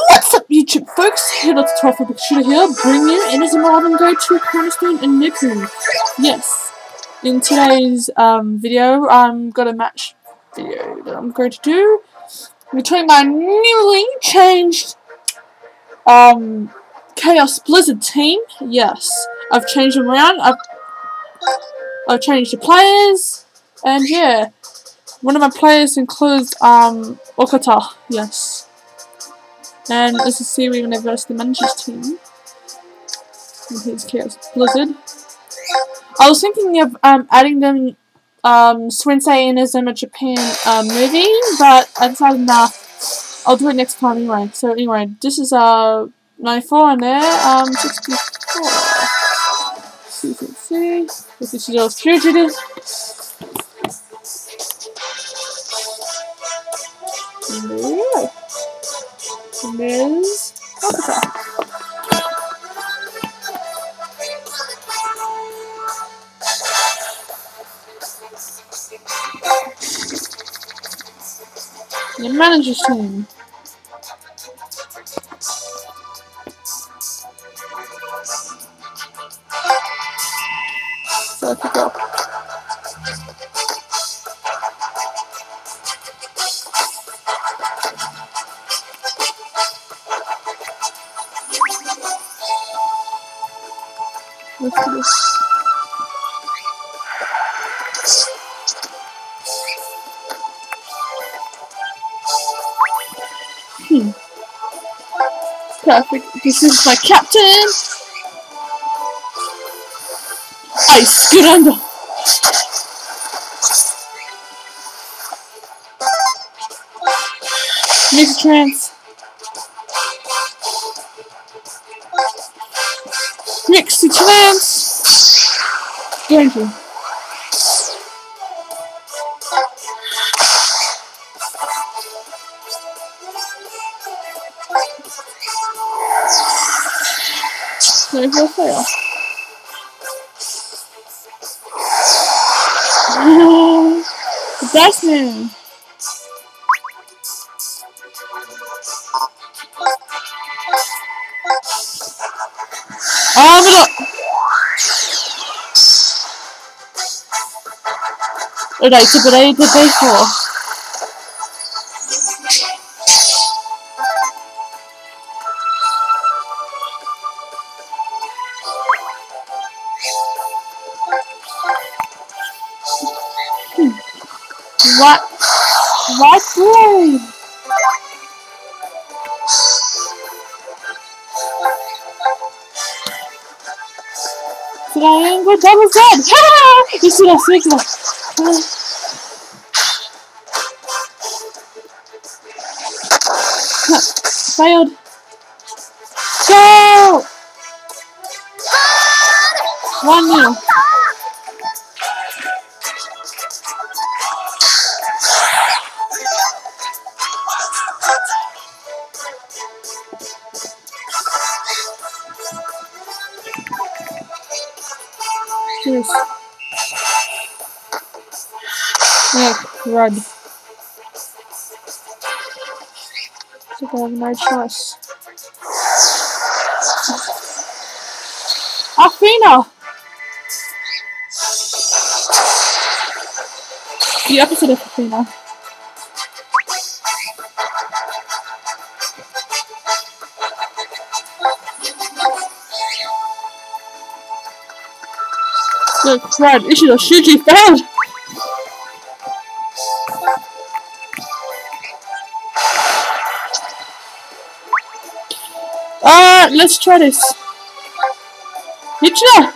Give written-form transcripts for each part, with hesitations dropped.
What's up, YouTube folks? Here, let's talk about shooter here. Bring you Inazuma and go to chronostone and Niku. Yes. In today's video, I'm got a match video that I'm going to do between my newly changed Chaos Blizzard team. Yes, I've changed them around. I've changed the players, and yeah, one of my players includes Okata. Yes. And this is see we're gonna versus the manager's team. And here's Chaos Blizzard. I was thinking of adding them Sensei Inazuma Japan movie, but I decided nah, I'll do it next time anyway. So anyway, this is 94 and there 64. See. This is your fugitive. And there we go. And there's Okata. The manager's team. So I could go. Let's do this. Perfect. This is my captain. Ice, get under. Mixed trance. Mixed trance. Thank you. There's no fail. The best man. Alright, so but I did before. What way? Triangle double Z! You see that signal? Failed. Go! 1-0. Cheers. Yeah, crud. So I have no choice. Athena! The opposite of Athena. The crud, this is a shooty failed! Let's try this. Hitler!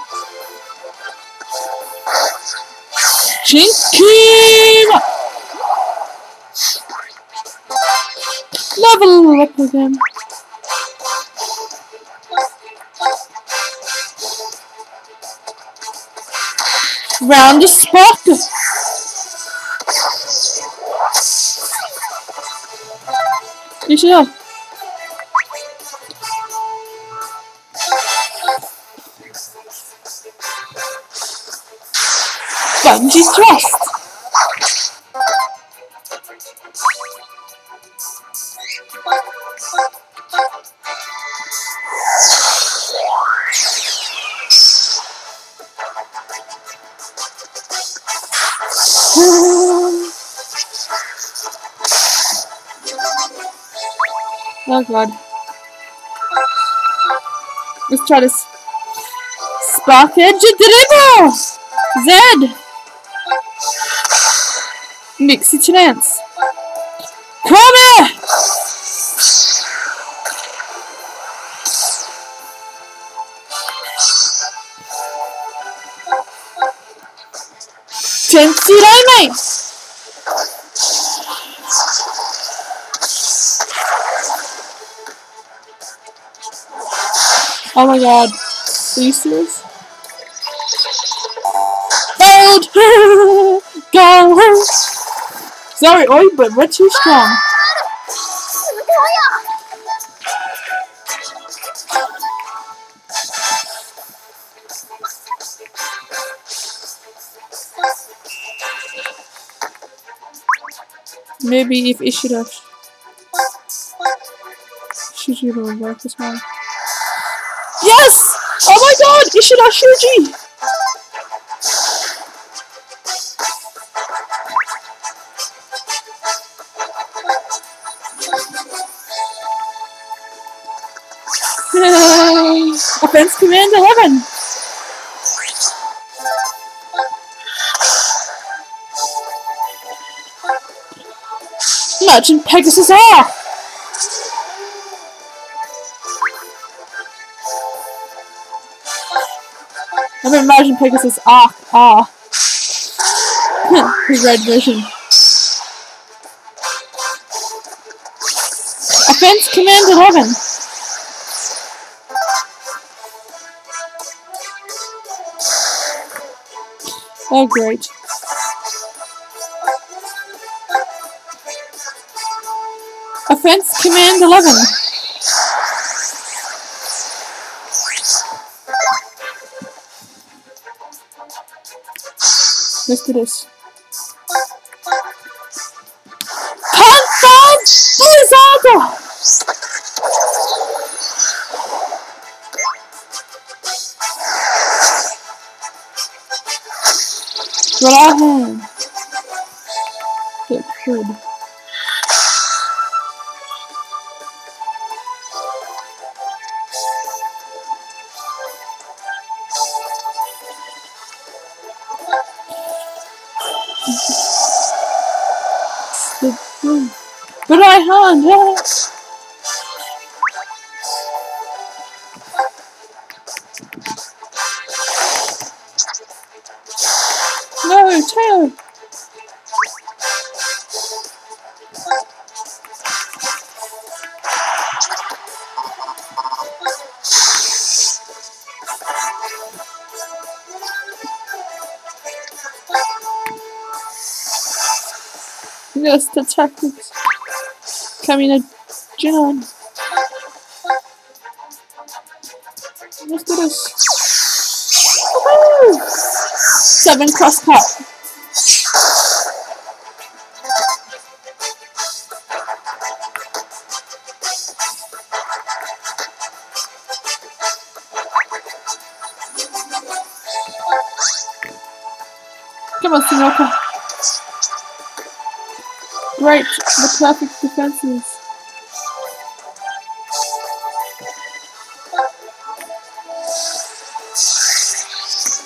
Chinky! Level up again. Round the spot. Hitler! Bungee thrust. Oh god. Let's try this. Spark Engine Deliver! Z! Mix it lance. Come here! Tensi Dynamite! Oh my god. Are you serious? Failed! Go! Sorry, oi, but we're too strong. Maybe if Ishida Shuji will work as well. Yes! Oh my god! Ishida Shuji! Offense Command to Heaven! Merchant Pegasus R! I mean Merchant Pegasus R. The red version. Offense Command to Heaven! Oh great. Offense Command 11. Let's do this. Confirm Blizzard! Rahan. Get good. But I hand, yeah. No, tail. Yes, the tactics. Coming at John. Let's do this. Woohoo! 7 cross cut. Come on, Sinoka. Great, the perfect defenses.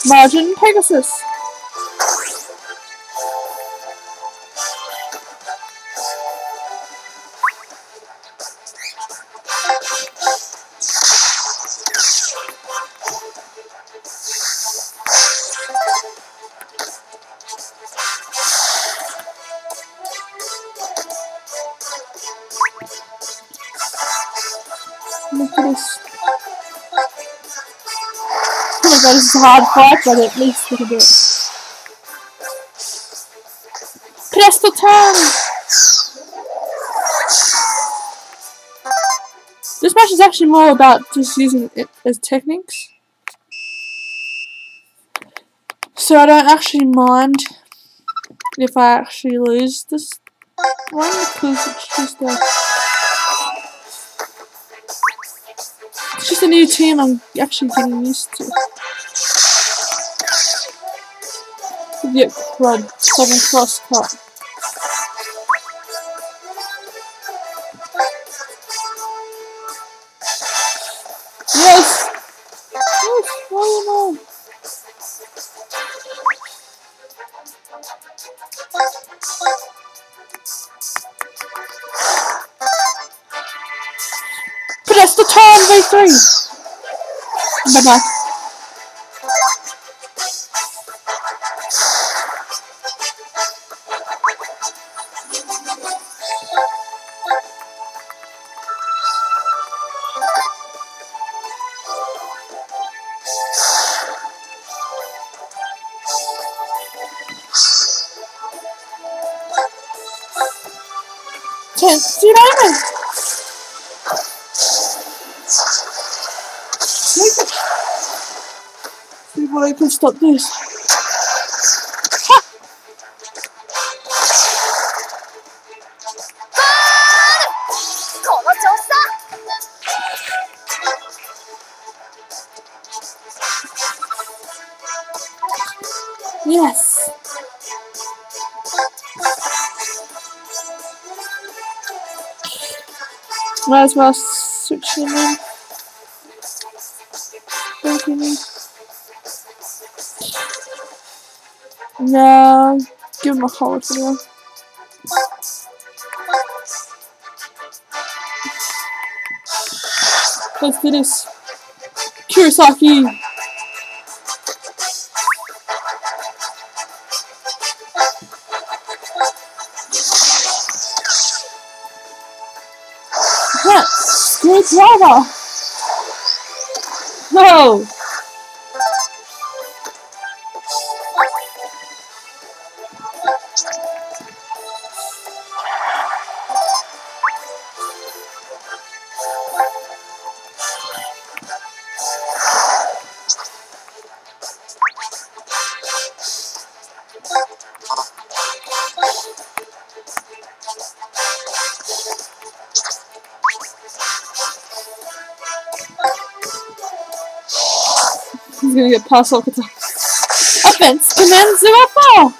Margin Pegasus. Look at this. Oh my god, this is a hard fight, but at least we can do it. Presto turn! This match is actually more about just using it as techniques. So I don't actually mind if I actually lose this one, because it's just a new team I'm actually getting used to. Yep, crud. 7 cross cut. Yes! Yes, why am I? Press the turn V3! Bye-bye. Tense diamond! See what I can stop this. Ha! Yes! Might as well switch him in. No, give him a hold for now. Let's do this. Kurosaki! Screwdriver! No! He's gonna get past Okata. Offense command 04!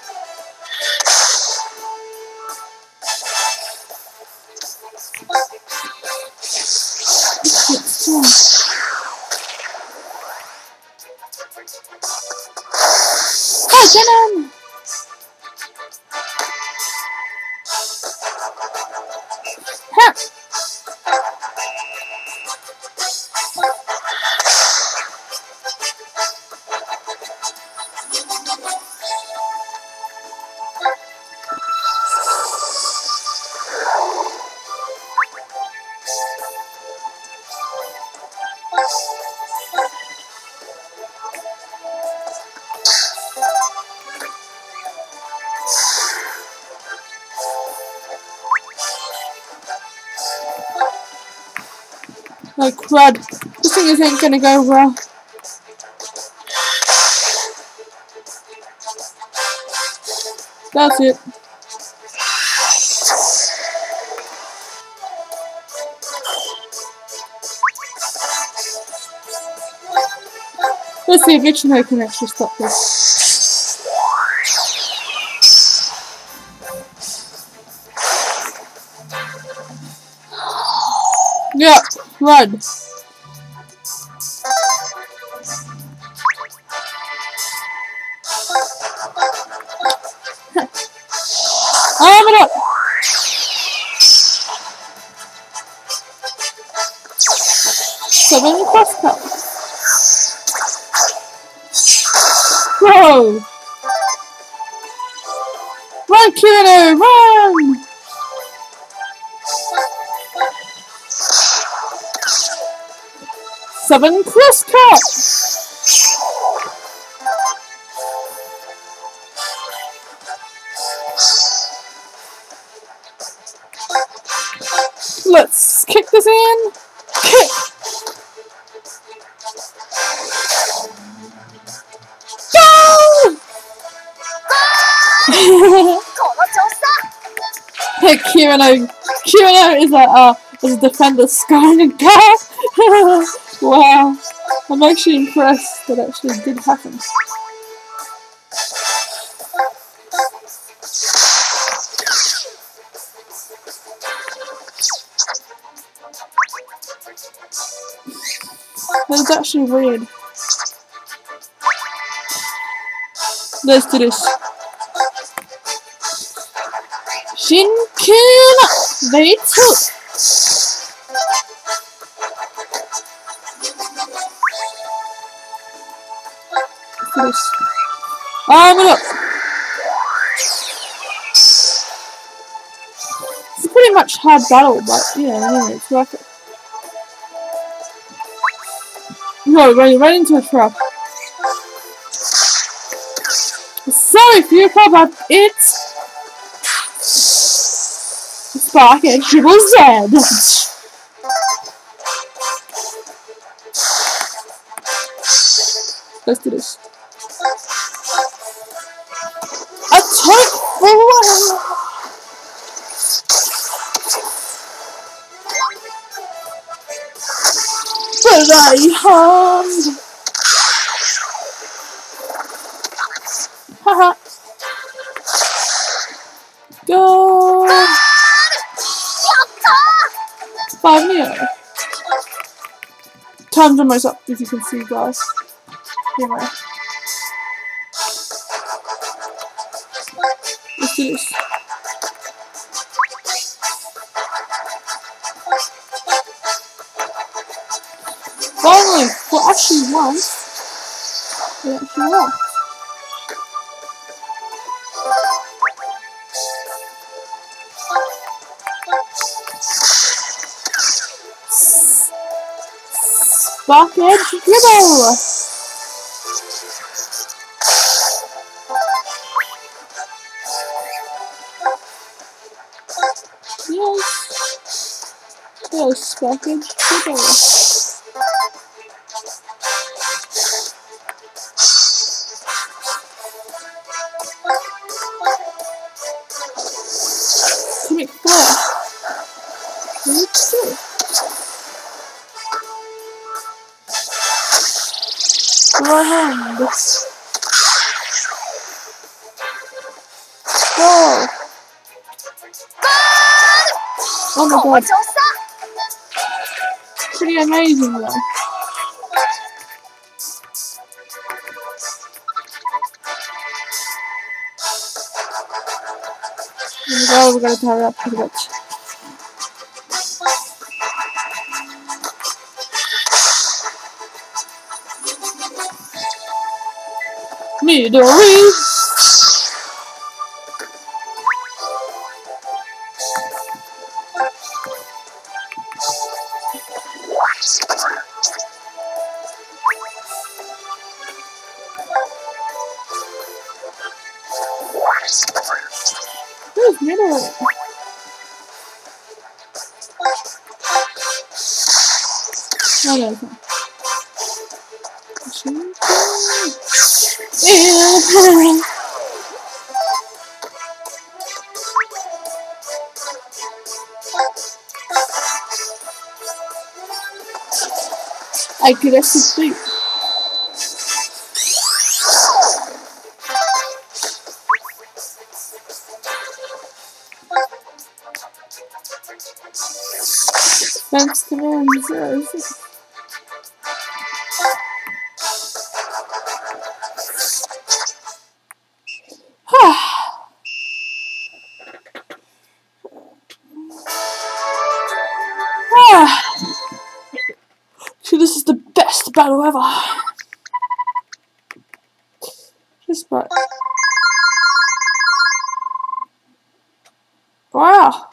Hi, Denon! Ha! Oh crud, this thing ain't gonna go well. That's it. Let's see if Ichino can actually stop this. Yeah, run. Arm it up. Seven cross cut. Whoa! Run, Kirino, run! Seven cross cut. Let's kick this in. Kick. Go! Hey, Kirino is a defender scarring a guy. Wow, I'm actually impressed that actually did happen. That's actually weird. Let's do this. Shinken Veitu. This. I'm up. It's pretty much hard battle, but yeah, anyway, it's worth it. No, running right into a trap. Sorry for your problem. It's Spark and Triple Z. Let's do this. Attack forward! But I harmed. Haha. Go. 5 minutes. Time's almost up, if you can see, guys. Anyway. Let's do this. Finally, for actually once, it actually worked. Spark Edge Dribble! Yes! Yes, Spark Edge Dribble! Comic Flare! Let's do it! Right hand. Go! Oh my god. Pretty amazing though. Oh, we're gonna power up pretty much. Midori! Who's Midori? Oh, no, it's not. I could have sleep. Thanks to man. So this is the best battle ever. Just right. Wow.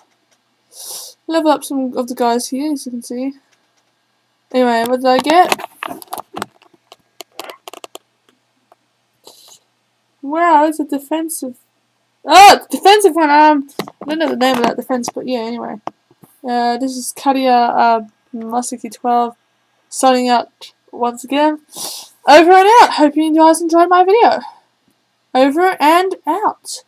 Level up some of the guys here, as you can see. Anyway, what did I get? Wow, it's a defensive. Oh, it's a defensive one. I don't know the name of that defense, but yeah. Anyway, this is Kadia Musiki 12 signing out once again. Over and out. Hope you guys enjoyed my video. Over and out.